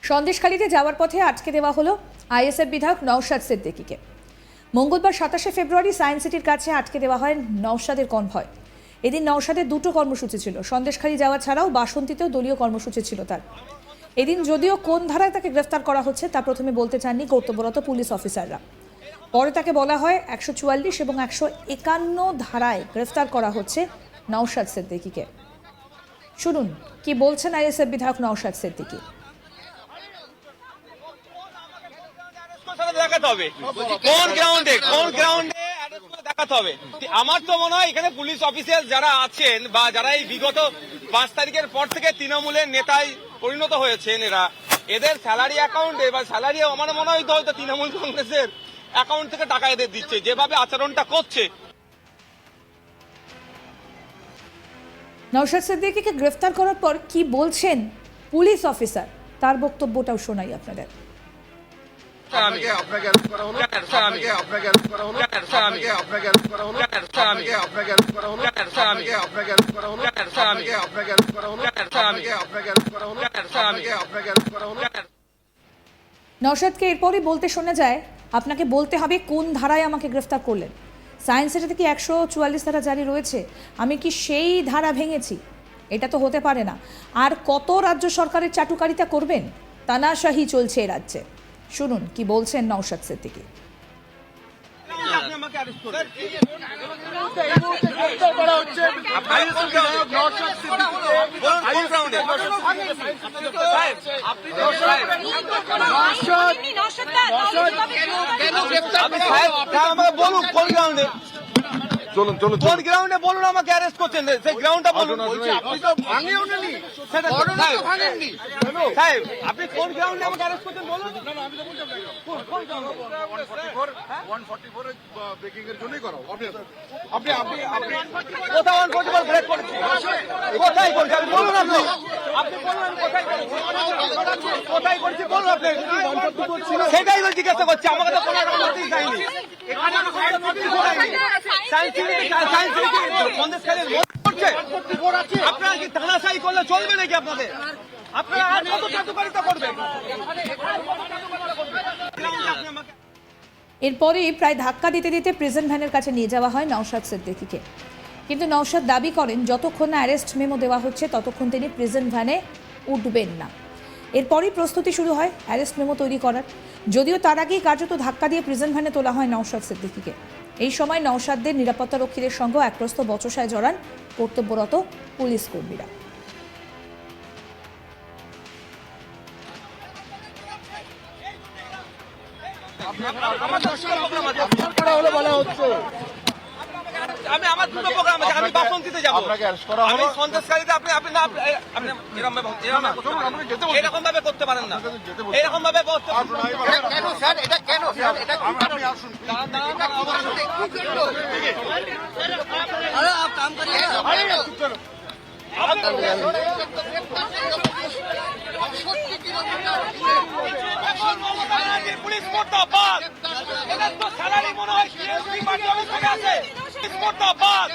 সন্দেশখালীতে যাওয়ার পথে আটকে দেওয়া হলো আইএসএফ বিধায়ক নওশাদ সিদ্দিকীকে। মঙ্গলবার 27 ফেব্রুয়ারি সায়েন্স সিটির কাছে আটকে দেওয়া হয় নওশাদের কনভয়। এদিন নওশাদের দুটো কর্মসূচি ছিল, সন্দেশখালী যাওয়া ছাড়াও বাসন্তীতেও দলীয় কর্মসূচি ছিল তার। এদিন যদিও কোন ধারায় তাকে গ্রেফতার করা হচ্ছে তা প্রথমে বলতে চাননি কর্তব্যরত পুলিশ অফিসাররা। পরে তাকে বলা হয় 144 এবং 151 ধারায় গ্রেফতার করা হচ্ছে নওশাদ সিদ্দিকীকে। শুনুন কি বলছেন আইএসএফ বিধায়ক নওশাদ সিদ্দিকী। দেখাতে হবে কোন গ্রাউন্ডে দেখাতে হবে। আমার তো মনে হয় এখানে পুলিশ অফিসার যারা আছেন বা যারা এই বিগত 5 তারিখের পর থেকে তৃণমূলের নেতায় পরিণত হয়েছেন, এদের স্যালারি অ্যাকাউন্টে বা স্যালারি আমার মনে হয় হয়তো তৃণমূল কংগ্রেসের অ্যাকাউন্ট থেকে টাকা এদের দিচ্ছে, যেভাবে আচরণটা করছে। নওশাদ সিদ্দিকীকে গ্রেফতার করার পর কি বলছেন পুলিশ অফিসার তার বক্তব্যটাও শোনাই আপনাদের। নওশাদকে এরপরই বলতে শোনা যায়, আপনাকে বলতে হবে কোন ধারায় আমাকে গ্রেফতার করলেন। সায়েন্স সিটিতে কি 144 ধারা জারি রয়েছে, আমি কি সেই ধারা ভেঙেছি? এটা তো হতে পারে না। আর কত রাজ্য সরকারের চাটুকারিতা করবেন? তানাশাহি চলছে এই রাজ্যে। শুনুন কি বলছেন নওশাদ সিদ্দিকী। বলুন কোন গ্রাউন্ডে, কোন গ্রাউন্ডে বলুন আমাকে অ্যারেস্ট করছেন, সেই গ্রাউন্ডটা বলুন। সাহেব আপনি কোন গ্রাউন্ডে আমাকে অ্যারেস্ট করছেন বলুন। কোথায় 144 ব্রেক করেছি, কোথায় করছি আপনি বলুন। আপনি বলুন আমি কোথায় করছি বলুন আপনি। সেটাই তো জিজ্ঞাসা করছি, আমাকে তো কোনো নোটিশ দেয়নি। আপনারা কি তানাশাহি করলে চলবে নাকি? আপনারা আর কত চাটুকারিতা করবেন? এরপরেই প্রায় ধাক্কা দিতে দিতে প্রিজন ভ্যানের কাছে নিয়ে যাওয়া হয় নওশাদ সিদ্দিকীকে। কিন্তু নওশাদ দাবি করেন যতক্ষণ না অ্যারেস্ট মেমো দেওয়া হচ্ছে ততক্ষণ তিনি প্রিজন ভ্যানে উঠবেন না। এরপরই প্রস্তুতি শুরু হয় অ্যারেস্ট মেমো তৈরি করার। যদিও তার আগেই কার্যত ধাক্কা দিয়ে প্রিজন ভ্যানে তোলা হয় নওশাদ সিদ্দিকীকে। এই সময় নওশাদদের নিরাপত্তারক্ষীদের সঙ্গে একপ্রস্ত বচসায় জড়ান কর্তব্যরত পুলিশ কর্মীরা। আমি আমার দুটো প্রোগ্রাম আছে, আমি বাসন্তীতে যাবো, আমি সন্দেশখালীতে। আপনি এরকম ভাবে করতে পারেন না, এরকম ভাবে পুলিশ মোর্দাবাদ। এদের তো স্যালারি মনে হয় টিএসপি পার্টি অফিস থেকে আছে। পুলিশ মোর্দাবাদ।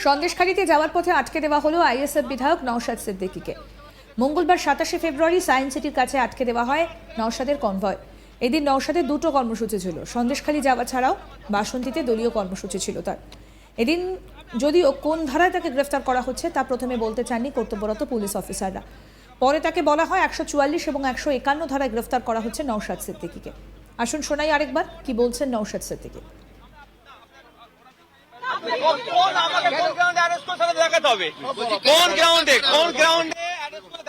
সন্দেশখালীতে যাওয়ার পথে আটকে দেওয়া হলো আইএসএফ বিধায়ক নওশাদ সিদ্দিকীকে। মঙ্গলবার 27 ফেব্রুয়ারি সায়েন্স সিটির কাছে আটকে দেওয়া হয় নওশাদের কনভয়। এদিন নওশাদের দুটো কর্মসূচি ছিল, সন্দেশখালী যাওয়া ছাড়াও বাসন্তীতে দলীয় কর্মসূচি ছিল তার। এদিন যদিও কোন ধারায় তাকে গ্রেফতার করা হচ্ছে তা প্রথমে বলতে চাননি কর্তব্যরত পুলিশ অফিসাররা। পরে তাকে বলা হয় 144 এবং 151 ধারায় গ্রেফতার করা হচ্ছে নওশাদ সিদ্দিকীকে। আসুন শোনাই আরেকবার কি বলছেন নওশাদ সিদ্দিকী। দেখাতে হবে কোন গ্রাউন্ডে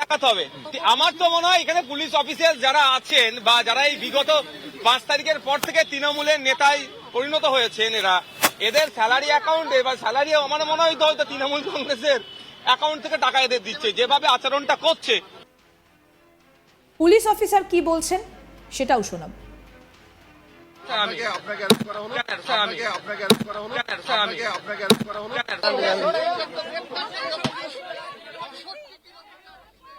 দেখাতে হবে। আমার তো মনে হয় এখানে পুলিশ অফিসার যারা আছেন বা যারা এই বিগত 5 তারিখের পর থেকে তৃণমূলের নেতায় পরিণত হয়েছেন, এদের স্যালারি অ্যাকাউন্টে বা স্যালারি আমার মনে হয় হয়তো তৃণমূল কংগ্রেসের অ্যাকাউন্ট থেকে টাকা এদের দিচ্ছে, যেভাবে আচরণটা করছে। পুলিশ অফিসার কি বলছেন সেটাও শোনাব। আপনাকে অ্যারেস্ট করা হলো আপনাকে অ্যারেস্ট করা হলো আপনাকে অ্যারেস্ট করা হলো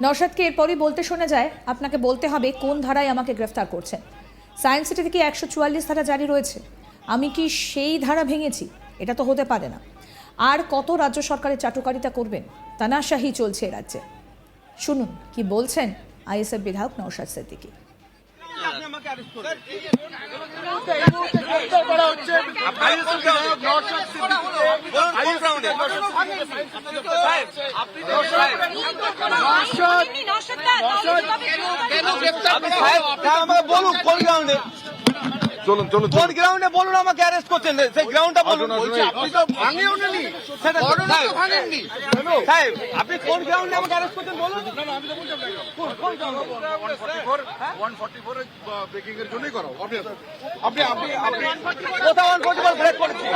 নওশাদকে এরপরই বলতে শোনা যায়, আপনাকে বলতে হবে কোন ধারায় আমাকে গ্রেফতার করছেন। সায়েন্স সিটি থেকে 144 ধারা জারি রয়েছে, আমি কি সেই ধারা ভেঙেছি? এটা তো হতে পারে না। আর কত রাজ্য সরকারের চাটুকারিতা করবেন? তানাশাহি চলছে এ রাজ্যে। শুনুন কি বলছেন আইএসএফ বিধায়ক নওশাদ সিদ্দিকী। আপনি আমাকে অ্যারেস্ট করুন। আমাকে বলুন কোন গ্রাউন্ডে, চলুন চলুন কোন গ্রাউন্ডে বলুন আমাকে অ্যারেস্ট করছেন, সেই গ্রাউন্ডটা বলুন। আপনি তো ভাঙেননি সাহেব আপনি কোন গ্রাউন্ডে আমাকে অ্যারেস্ট করছেন বলুন। কোন গ্রাউন্ডে? 144 ব্রেকিং এর জন্যই করো আপনি কোথায় 144 ব্রেক করেছি?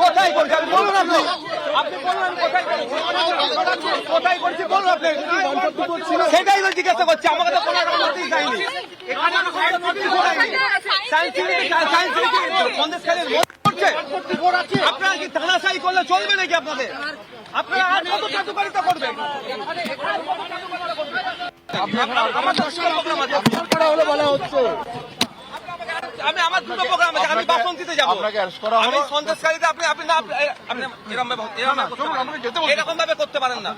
কোথায় করেছি আপনি বলুন। আপনি বলুন আমি কোথায় করেছি, কোথায় করেছি বলুন আপনি। সেটাই তো জিজ্ঞাসা করছি, আমাকে তো কোনো রকম নোটিশ দেয়নি। আপনারা কি থানাশাহি করলে চলবে নাকি? আপনারা আর কত চাটুকারিতা করবেন? আমার 10টা প্রোগ্রাম আছে, আমি আমার দুটো প্রোগ্রাম আছে, আমি বাসন্তীতে যাবো। আপনাকে অ্যারেস্ট করা আমি হলো সন্দেশকারীতে আপনি এরকম ভাবে করতে পারেন না,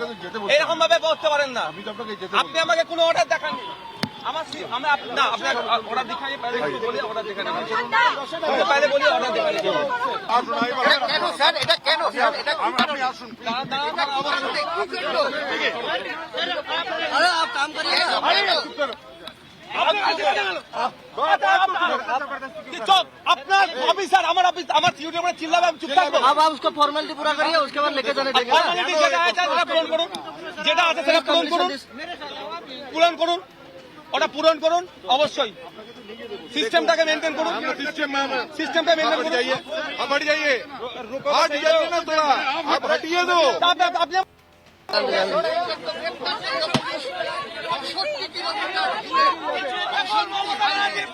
এরকম ভাবে করতে পারেন না। আপনি আমাকে কোনো অর্ডার দেখাননি। না আপনার অর্ডার দেখাই বলি, অর্ডার দেখানি পহলে বলি, অর্ডার দেখানি কেন স্যার এটা কেন স্যার এটা আপনি আসুন আপনার অফিসার আমার ইউটিউবে চিল্লাবে, আমি চুপ থাকবো। अब आप उसको फॉर्मेलिटी पूरा करिए, उसके बाद लेके जाने देंगे। ফর্মালিটি যেটা আছে সেটা পূরণ করুন, যেটা আছে সেটা পূরণ করুন, পূরণ করুন, ওটা পূরণ করুন অবশ্যই। সিস্টেমটাকে মেনটেন করুন, সিস্টেমটা মেনটেন করুন। आप हट जाइए ना थोड़ा आप हटिए दो আপনি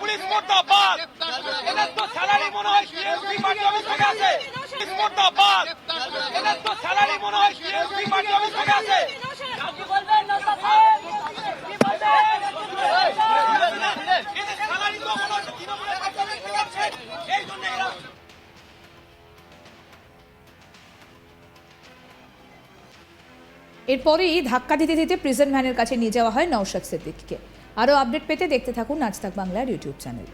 পুলিশ মোর্দাবাদ, এদের তো স্যালারি মনে হয় সিএসপি পার্টি অফিস থেকে আছে। পুলিশ মোর্দাবাদ, এদের তো স্যালারি মনে হয় সিএসপি পার্টি অফিস থেকে আছে। এদের স্যালারি তো মনে হচ্ছে তৃণমূলের পার্টি অফিস থেকে আছে, এই জন্য এরা এরপরেই ধাক্কা দিতে দিতে প্রিজন ভ্যানের কাছে নিয়ে যাওয়া হয় নওশাদ সিদ্দিকীকে। আরও আপডেট পেতে দেখতে থাকুন আজ তাক বাংলার ইউটিউব চ্যানেল।